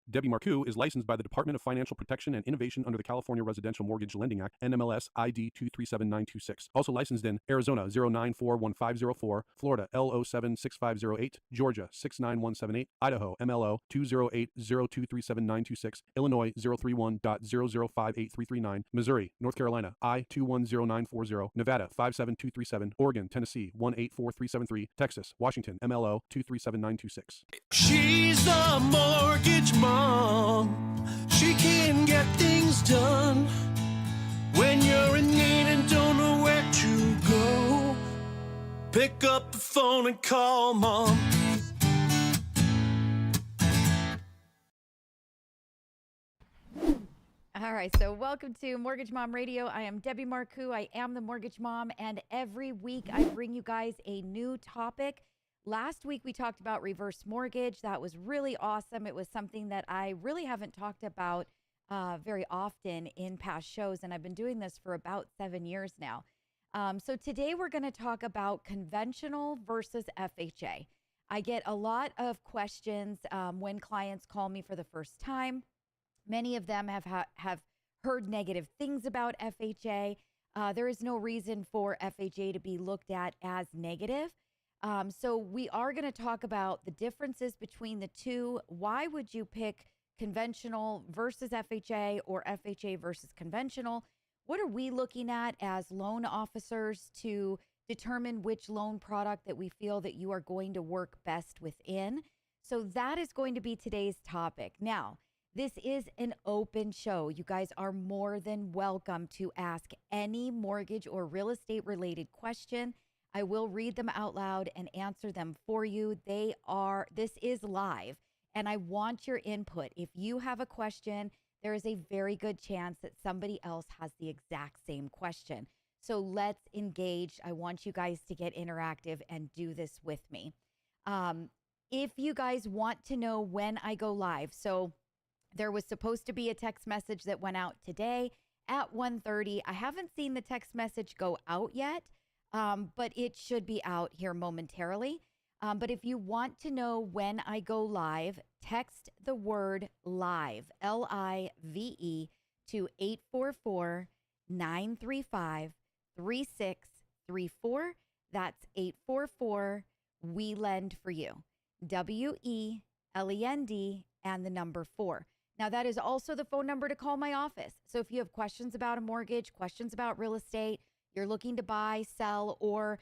Debbie Marcoux is licensed by the Department of Financial Protection and Innovation under the California Residential Mortgage Lending Act, NMLS ID 237926. Also licensed in Arizona 0941504, Florida L076508, Georgia 69178, Idaho MLO 208023796, Illinois 031.0058339, Missouri, North Carolina I210940, Nevada 57237, Oregon, Tennessee 184373, Texas, Washington MLO 237926. She's the mortgage mom. She can get things done when you're in need and don't know where to go. Pick up the phone and call mom. All right, so welcome to Mortgage Mom Radio. I am Debbie Marcoux. I am the Mortgage Mom, and every week I bring you guys a new topic. Last week we talked about reverse mortgage. That was really awesome. It was something that I really haven't talked about very often in past shows, and I've been doing this for about 7 years now. So today we're going to talk about conventional versus FHA. I get a lot of questions when clients call me for the first time. Many of them have heard negative things about FHA. There is no reason for FHA to be looked at as negative. So we are going to talk about the differences between the two. Why would you pick conventional versus FHA or FHA versus conventional? What are we looking at as loan officers to determine which loan product that we feel that you are going to work best within? So that is going to be today's topic. Now, this is an open show. You guys are more than welcome to ask any mortgage or real estate related question. I will read them out loud and answer them for you. This is live, and I want your input. If you have a question, there is a very good chance that somebody else has the exact same question. So let's engage. I want you guys to get interactive and do this with me. If you guys want to know when I go live, so there was supposed to be a text message that went out today at 1:30. I haven't seen the text message go out yet, but it should be out here momentarily. But if you want to know when I go live, text the word live, LIVE, to 844-935-3634. That's 844 We Lend for You, WELEND, and the number 4. Now, that is also the phone number to call my office. So if you have questions about a mortgage, questions about real estate, you're looking to buy, sell, or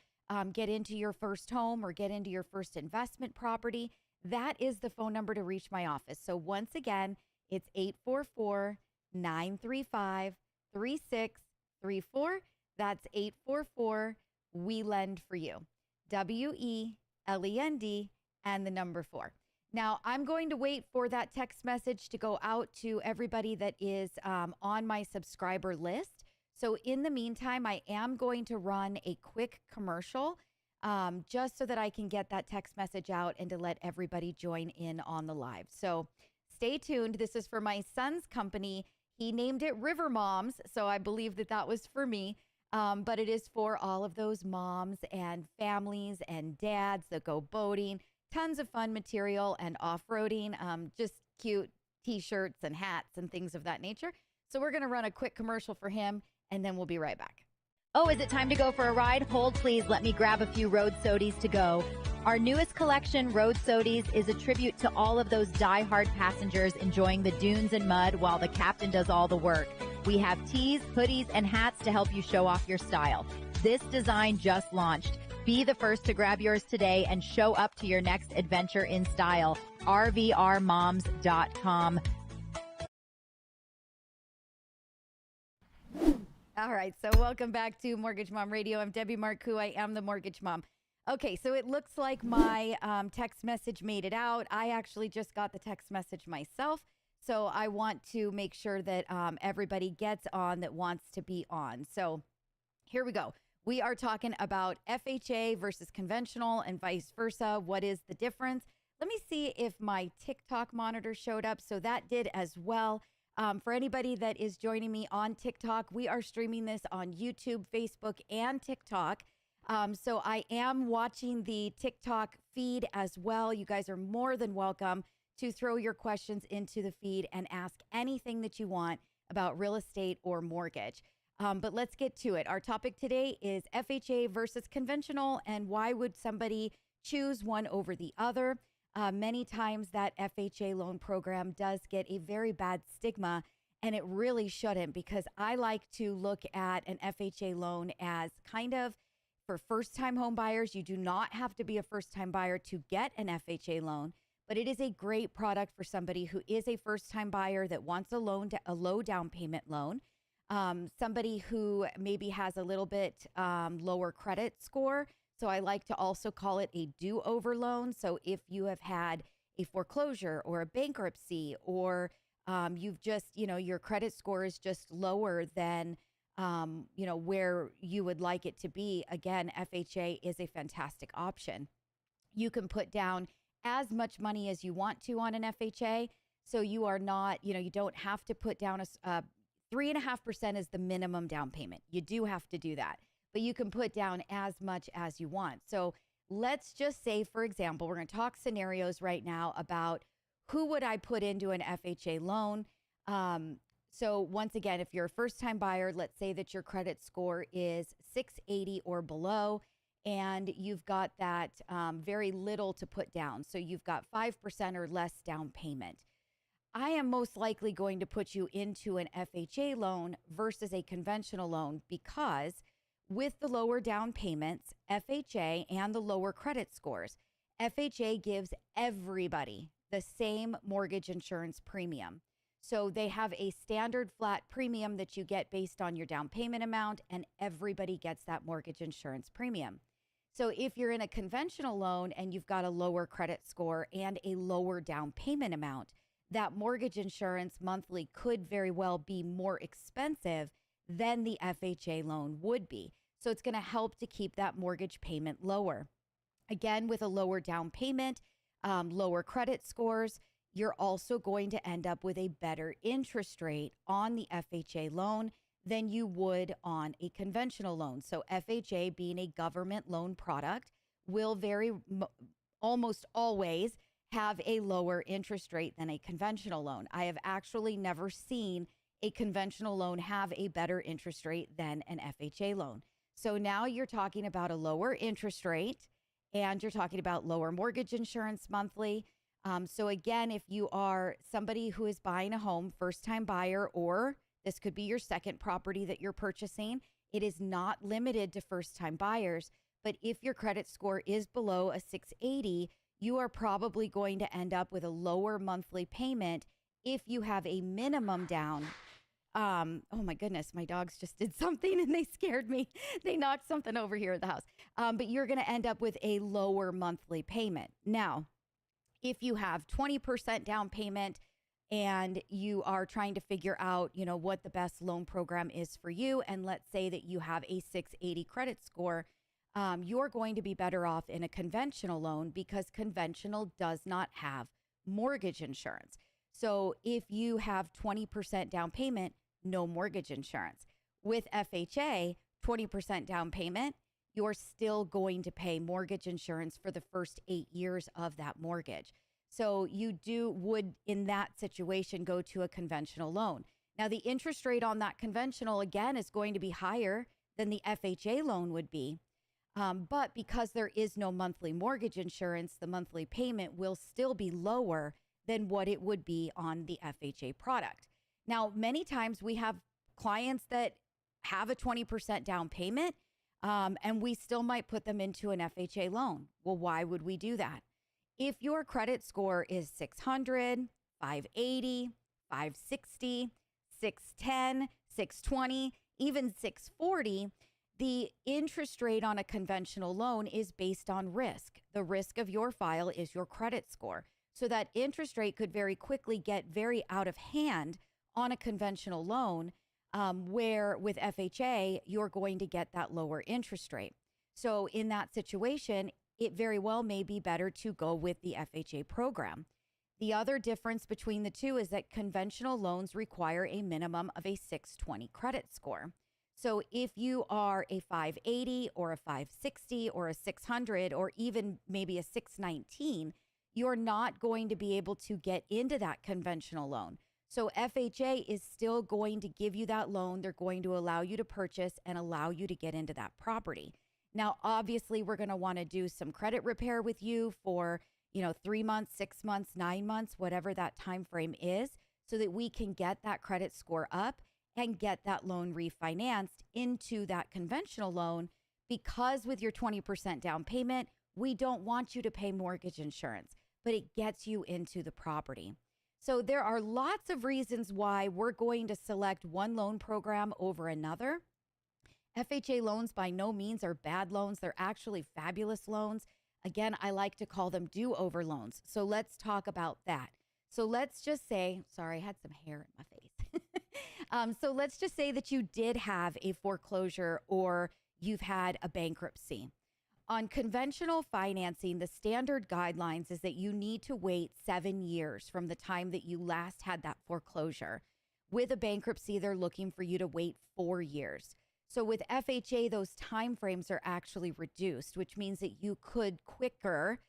get into your first home or get into your first investment property, that is the phone number to reach my office. So once again, it's 844-935-3634. That's 844 We Lend for You, WELEND, and the number 4. Now, I'm going to wait for that text message to go out to everybody that is on my subscriber list. So in the meantime, I am going to run a quick commercial just so that I can get that text message out and to let everybody join in on the live. So stay tuned. This is for my son's company. He named it River Moms, so I believe that that was for me. But it is for all of those moms and families and dads that go boating. Tons of fun material and off-roading, just cute t-shirts and hats and things of that nature. So we're going to run a quick commercial for him, and then we'll be right back. Oh, is it time to go for a ride? Hold, please. Let me grab a few Road Sodies to go. Our newest collection, Road Sodies, is a tribute to all of those die-hard passengers enjoying the dunes and mud while the captain does all the work. We have tees, hoodies, and hats to help you show off your style. This design just launched. Be the first to grab yours today and show up to your next adventure in style. RVRmoms.com. All right, so welcome back to Mortgage Mom Radio. I'm Debbie Marcoux. I am the Mortgage Mom. Okay, so it looks like my text message made it out. I actually just got the text message myself, so I want to make sure that everybody gets on that wants to be on. So here we go. We are talking about FHA versus conventional and vice versa. What is the difference? Let me see if my TikTok monitor showed up. So that did as well. For anybody that is joining me on TikTok, we are streaming this on YouTube, Facebook, and TikTok. So I am watching the TikTok feed as well. You guys are more than welcome to throw your questions into the feed and ask anything that you want about real estate or mortgage. But let's get to it. Our topic today is FHA versus conventional, and why would somebody choose one over the other? Many times that FHA loan program does get a very bad stigma, and it really shouldn't, because I like to look at an FHA loan as kind of for first-time home buyers. You do not have to be a first-time buyer to get an FHA loan, but it is a great product for somebody who is a first-time buyer that wants a low down payment loan. Somebody who maybe has a little bit lower credit score. So I like to also call it a do-over loan. So if you have had a foreclosure or a bankruptcy, or you've just, your credit score is just lower than, where you would like it to be, again, FHA is a fantastic option. You can put down as much money as you want to on an FHA. So you are not, you don't have to put down 3.5% is the minimum down payment. You do have to do that, but you can put down as much as you want. So let's just say, for example, we're going to talk scenarios right now about who would I put into an FHA loan. So once again, if you're a first-time buyer, let's say that your credit score is 680 or below, and you've got that very little to put down. So you've got 5% or less down payment. I am most likely going to put you into an FHA loan versus a conventional loan, because with the lower down payments, FHA, and the lower credit scores, FHA gives everybody the same mortgage insurance premium. So they have a standard flat premium that you get based on your down payment amount, and everybody gets that mortgage insurance premium. So if you're in a conventional loan and you've got a lower credit score and a lower down payment amount, that mortgage insurance monthly could very well be more expensive than the FHA loan would be. So it's going to help to keep that mortgage payment lower. Again, with a lower down payment, lower credit scores, you're also going to end up with a better interest rate on the FHA loan than you would on a conventional loan. So FHA, being a government loan product, will almost always have a lower interest rate than a conventional loan. I have actually never seen a conventional loan have a better interest rate than an FHA loan. So now you're talking about a lower interest rate, and you're talking about lower mortgage insurance monthly. So again, if you are somebody who is buying a home, first-time buyer, or this could be your second property that you're purchasing, it is not limited to first-time buyers. But if your credit score is below a 680, you are probably going to end up with a lower monthly payment if you have a minimum down. Oh my goodness, my dogs just did something and they scared me. They knocked something over here at the house. But you're going to end up with a lower monthly payment. Now, if you have 20% down payment and you are trying to figure out, what the best loan program is for you, and let's say that you have a 680 credit score, you're going to be better off in a conventional loan, because conventional does not have mortgage insurance. So if you have 20% down payment, no mortgage insurance. With FHA, 20% down payment, you're still going to pay mortgage insurance for the first 8 years of that mortgage. So you would, in that situation, go to a conventional loan. Now, the interest rate on that conventional, again, is going to be higher than the FHA loan would be. But because there is no monthly mortgage insurance, the monthly payment will still be lower than what it would be on the FHA product. Now, many times we have clients that have a 20% down payment, and we still might put them into an FHA loan. Well, why would we do that? If your credit score is 600, 580, 560, 610, 620, even 640, the interest rate on a conventional loan is based on risk. The risk of your file is your credit score. So that interest rate could very quickly get very out of hand on a conventional loan, where with FHA, you're going to get that lower interest rate. So in that situation, it very well may be better to go with the FHA program. The other difference between the two is that conventional loans require a minimum of a 620 credit score. So if you are a 580 or a 560 or a 600 or even maybe a 619, you're not going to be able to get into that conventional loan. So FHA is still going to give you that loan. They're going to allow you to purchase and allow you to get into that property. Now, obviously, we're going to want to do some credit repair with you for, 3 months, 6 months, 9 months, whatever that time frame is, so that we can get that credit score up and get that loan refinanced into that conventional loan, because with your 20% down payment, we don't want you to pay mortgage insurance, but it gets you into the property. So there are lots of reasons why we're going to select one loan program over another. FHA loans by no means are bad loans. They're actually fabulous loans. Again, I like to call them do-over loans. So let's talk about that. So let's just say, sorry, I had some hair in my face. So let's just say that you did have a foreclosure or you've had a bankruptcy. On conventional financing, the standard guidelines is that you need to wait 7 years from the time that you last had that foreclosure. With a bankruptcy, they're looking for you to wait 4 years. So with FHA, those timeframes are actually reduced, which means that you could quicker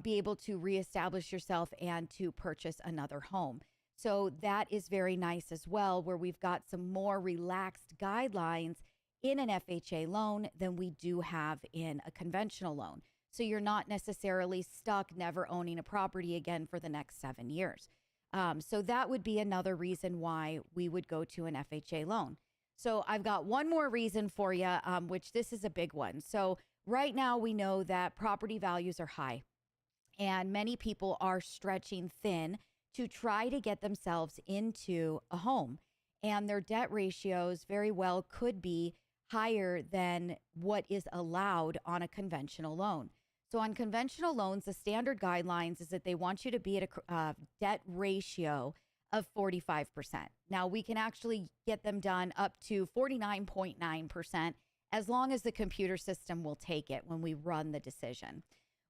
be able to reestablish yourself and to purchase another home. So that is very nice as well, where we've got some more relaxed guidelines in an FHA loan than we do have in a conventional loan. So you're not necessarily stuck never owning a property again for the next 7 years. So that would be another reason why we would go to an FHA loan. So I've got one more reason for you, which this is a big one. So right now we know that property values are high and many people are stretching thin to try to get themselves into a home. And their debt ratios very well could be higher than what is allowed on a conventional loan. So on conventional loans, the standard guidelines is that they want you to be at a debt ratio of 45%. Now, we can actually get them done up to 49.9% as long as the computer system will take it when we run the decision.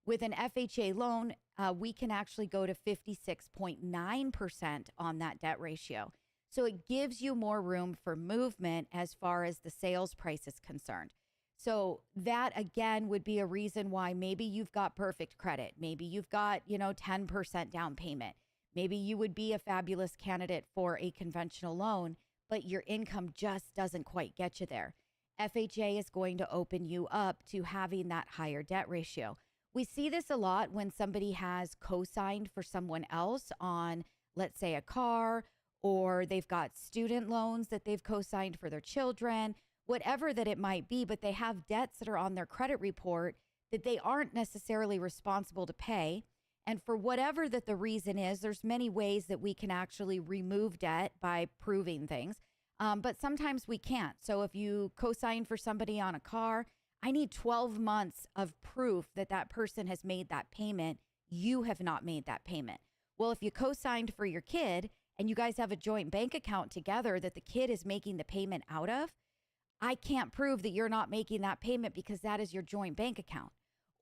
With an FHA loan, we can actually go to 56.9% on that debt ratio. So it gives you more room for movement as far as the sales price is concerned. So that, again, would be a reason why maybe you've got perfect credit. Maybe you've got, 10% down payment. Maybe you would be a fabulous candidate for a conventional loan, but your income just doesn't quite get you there. FHA is going to open you up to having that higher debt ratio. We see this a lot when somebody has co-signed for someone else on, let's say, a car, or they've got student loans that they've co-signed for their children, whatever that it might be, but they have debts that are on their credit report that they aren't necessarily responsible to pay. And for whatever that the reason is, there's many ways that we can actually remove debt by proving things, but sometimes we can't. So if you co-sign for somebody on a car, I need 12 months of proof that that person has made that payment. You have not made that payment. Well, if you co-signed for your kid and you guys have a joint bank account together that the kid is making the payment out of, I can't prove that you're not making that payment because that is your joint bank account.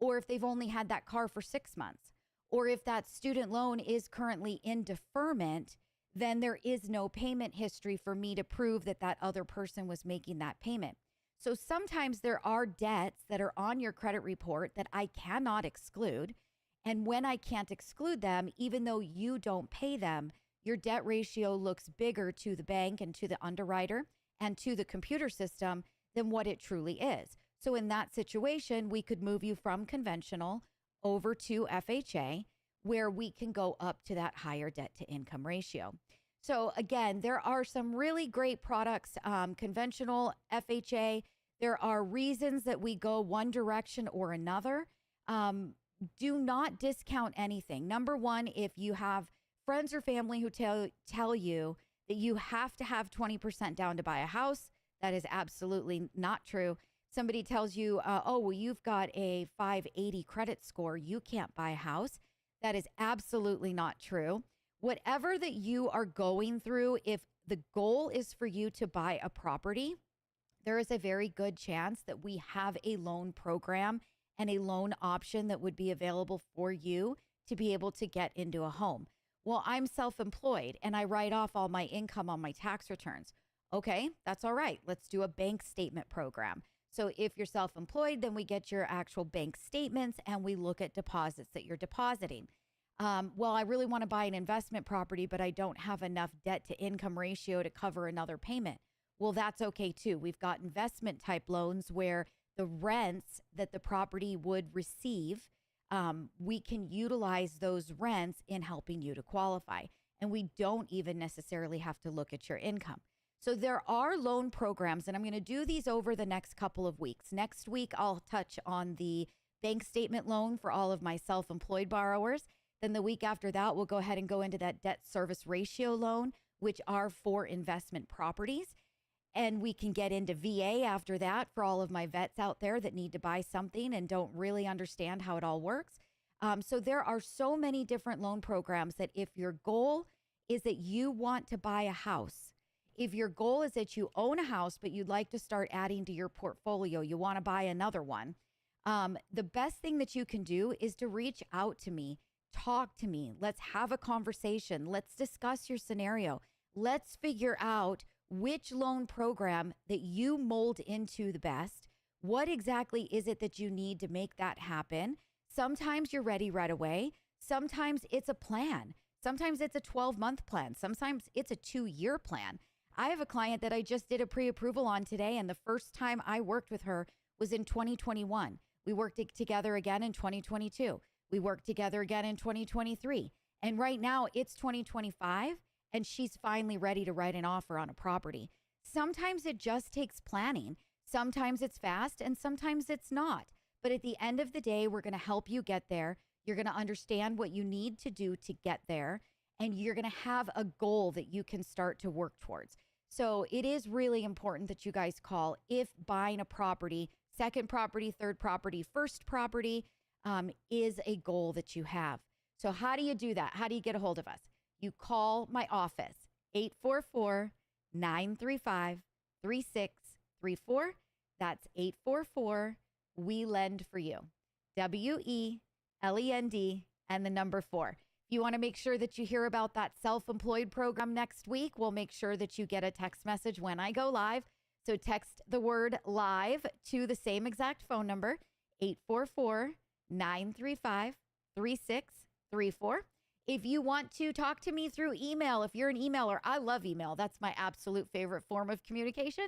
Or if they've only had that car for 6 months, or if that student loan is currently in deferment, then there is no payment history for me to prove that that other person was making that payment. So sometimes there are debts that are on your credit report that I cannot exclude. And when I can't exclude them, even though you don't pay them, your debt ratio looks bigger to the bank and to the underwriter and to the computer system than what it truly is. So in that situation, we could move you from conventional over to FHA, where we can go up to that higher debt to income ratio. So again, there are some really great products, conventional, FHA. There are reasons that we go one direction or another. Do not discount anything. Number one, if you have friends or family who tell you that you have to have 20% down to buy a house, that is absolutely not true. Somebody tells you, oh, well, you've got a 580 credit score, you can't buy a house. That is absolutely not true. Whatever that you are going through, if the goal is for you to buy a property, there is a very good chance that we have a loan program and a loan option that would be available for you to be able to get into a home. Well, I'm self-employed and I write off all my income on my tax returns. Okay, that's all right. Let's do a bank statement program. So if you're self-employed, then we get your actual bank statements and we look at deposits that you're depositing. Well, I really want to buy an investment property, but I don't have enough debt to income ratio to cover another payment. Well, that's okay too. We've got investment type loans where the rents that the property would receive, we can utilize those rents in helping you to qualify. And we don't even necessarily have to look at your income. So there are loan programs, and I'm going to do these over the next couple of weeks. Next week, I'll touch on the bank statement loan for all of my self-employed borrowers. Then the week after that, we'll go ahead and go into that debt service ratio loan, which are for investment properties. And we can get into VA after that for all of my vets out there that need to buy something and don't really understand how it all works. So there are so many different loan programs that if your goal is that you want to buy a house, if your goal is that you own a house, but you'd like to start adding to your portfolio, you want to buy another one, the best thing that you can do is to reach out to me, talk to me. Let's have a conversation. Let's discuss your scenario. Let's figure out which loan program that you mold into the best. What exactly is it that you need to make that happen? Sometimes you're ready right away. Sometimes it's a plan. Sometimes it's a 12-month plan. Sometimes it's a 2-year plan. I have a client that I just did a pre-approval on today, and the first time I worked with her was in 2021. We worked together again in 2022. We worked together again in 2023. And right now it's 2025, and she's finally ready to write an offer on a property. Sometimes it just takes planning. Sometimes it's fast, and sometimes it's not. But at the end of the day, we're going to help you get there. You're going to understand what you need to do to get there, and you're going to have a goal that you can start to work towards. So it is really important that you guys call if buying a property, second property, third property, first property, is a goal that you have. So how do you do that? How do you get a hold of us? You call my office, 844-935-3634. That's 844 We Lend for You. WELEND and the number 4. If you want to make sure that you hear about that self-employed program next week, we'll make sure that you get a text message when I go live. So text the word live to the same exact phone number, 844-935-3634. If you want to talk to me through email, if you're an emailer, I love email. That's my absolute favorite form of communication.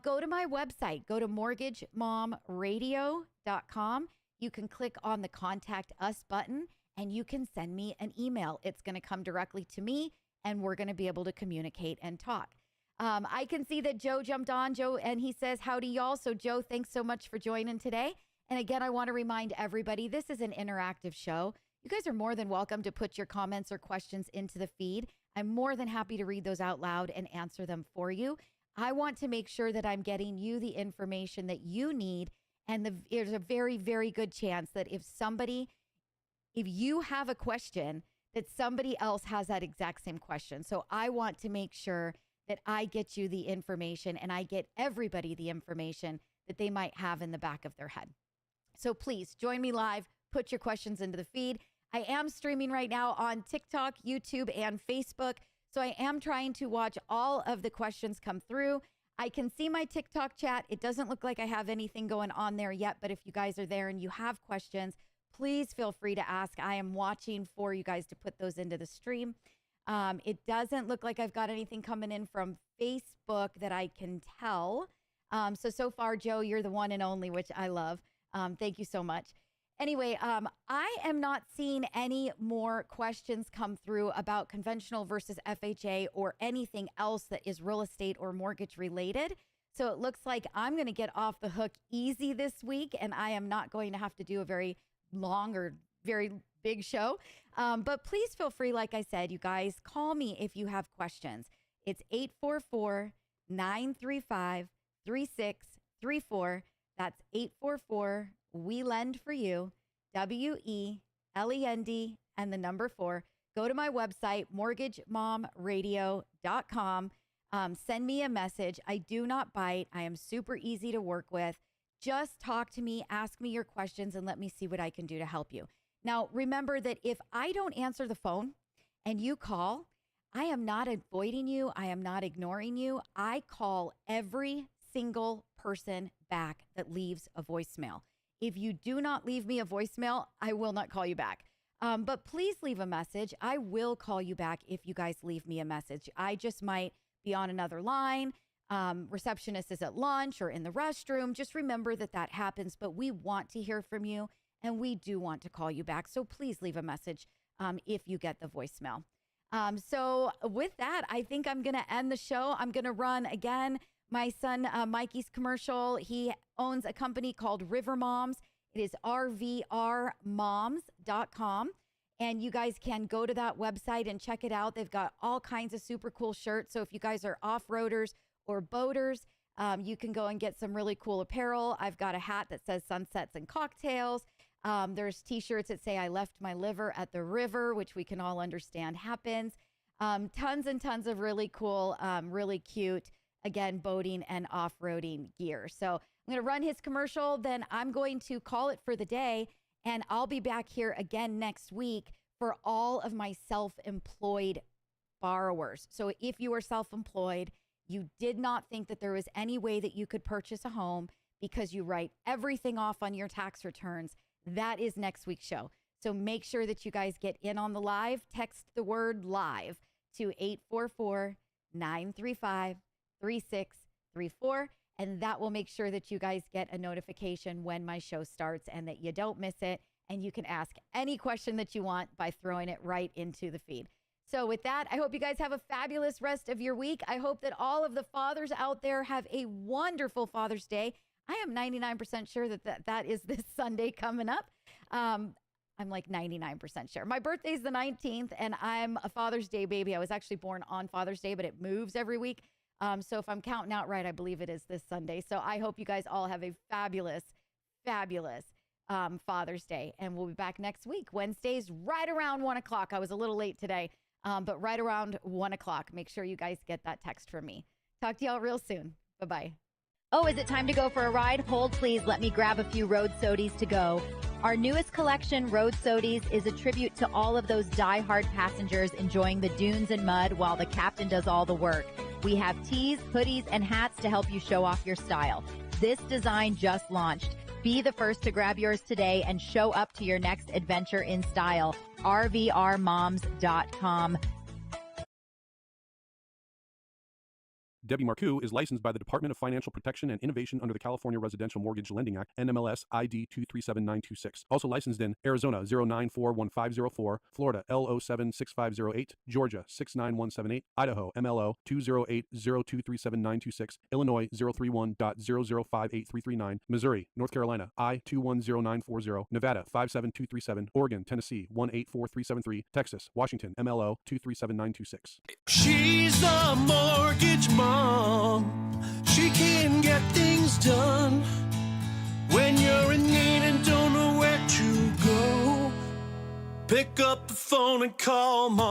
Go to my website. Go to mortgagemomradio.com. You can click on the Contact Us button, and you can send me an email. It's going to come directly to me, and we're going to be able to communicate and talk. I can see that Joe jumped on, Joe, and he says, howdy, y'all. So, Joe, thanks so much for joining today. And again, I want to remind everybody, this is an interactive show. You guys are more than welcome to put your comments or questions into the feed. I'm more than happy to read those out loud and answer them for you. I want to make sure that I'm getting you the information that you need. And there's a very, very good chance that if you have a question, that somebody else has that exact same question. So I want to make sure that I get you the information and I get everybody the information that they might have in the back of their head. So please join me live, put your questions into the feed. I am streaming right now on TikTok, YouTube, and Facebook. So I am trying to watch all of the questions come through. I can see my TikTok chat. It doesn't look like I have anything going on there yet, but if you guys are there and you have questions, please feel free to ask. I am watching for you guys to put those into the stream. It doesn't look like I've got anything coming in from Facebook that I can tell. So far, Joe, you're the one and only, which I love. Thank you so much. Anyway, I am not seeing any more questions come through about conventional versus FHA or anything else that is real estate or mortgage related. So it looks like I'm going to get off the hook easy this week, and I am not going to have to do a very long or very big show. But please feel free, like I said, you guys, call me if you have questions. It's 844-935-3634. That's 844 We Lend for You, WELEND and the number 4. Go to my website, mortgagemomradio.com. Send me a message. I do not bite. I am super easy to work with. Just talk to me, ask me your questions, and let me see what I can do to help you. Now, remember that if I don't answer the phone and you call, I am not avoiding you. I am not ignoring you. I call every single person back that leaves a voicemail. If you do not leave me a voicemail, I will not call you back. But please leave a message. I will call you back if you guys leave me a message. I just might be on another line. Receptionist is at lunch or in the restroom. Just remember that that happens, but we want to hear from you and we do want to call you back. So please leave a message if you get the voicemail. So with that, I think I'm going to end the show. I'm going to run again my son Mikey's commercial. He owns a company called River Moms. It is rvrmoms.com. And you guys can go to that website and check it out. They've got all kinds of super cool shirts. So if you guys are off-roaders or boaters, you can go and get some really cool apparel. I've got a hat that says Sunsets and Cocktails. There's t-shirts that say I left my liver at the river, which we can all understand happens. Tons and tons of really cool, really cute, again, boating and off-roading gear. So I'm going to run his commercial, then I'm going to call it for the day, and I'll be back here again next week for all of my self-employed borrowers. So if you are self-employed, you did not think that there was any way that you could purchase a home because you write everything off on your tax returns, that is next week's show. So make sure that you guys get in on the live. Text the word live to 844-935-3634. And that will make sure that you guys get a notification when my show starts and that you don't miss it. And you can ask any question that you want by throwing it right into the feed. So with that, I hope you guys have a fabulous rest of your week. I hope that all of the fathers out there have a wonderful Father's Day. I am 99% sure that is this Sunday coming up. I'm like 99% sure. My birthday's the 19th, and I'm a Father's Day baby. I was actually born on Father's Day, but it moves every week. So if I'm counting out right, I believe it is this Sunday. So I hope you guys all have a fabulous, fabulous Father's Day. And we'll be back next week, Wednesdays, right around 1 o'clock. I was a little late today, but right around 1 o'clock. Make sure you guys get that text from me. Talk to y'all real soon. Bye-bye. Oh, is it time to go for a ride? Hold, please. Let me grab a few Road Sodies to go. Our newest collection, Road Sodies, is a tribute to all of those die-hard passengers enjoying the dunes and mud while the captain does all the work. We have tees, hoodies, and hats to help you show off your style. This design just launched. Be the first to grab yours today and show up to your next adventure in style. rvrmoms.com. Debbie Marcoux is licensed by the Department of Financial Protection and Innovation under the California Residential Mortgage Lending Act, NMLS ID 237926. Also licensed in Arizona 0941504, Florida L076508, Georgia 69178, Idaho MLO 208023796, Illinois 031.0058339, Missouri, North Carolina I210940, Nevada 57237, Oregon, Tennessee 184373, Texas, Washington MLO 237926. She's the mortgage mom. She can get things done when you're in need and don't know where to go. Pick up the phone and call mom.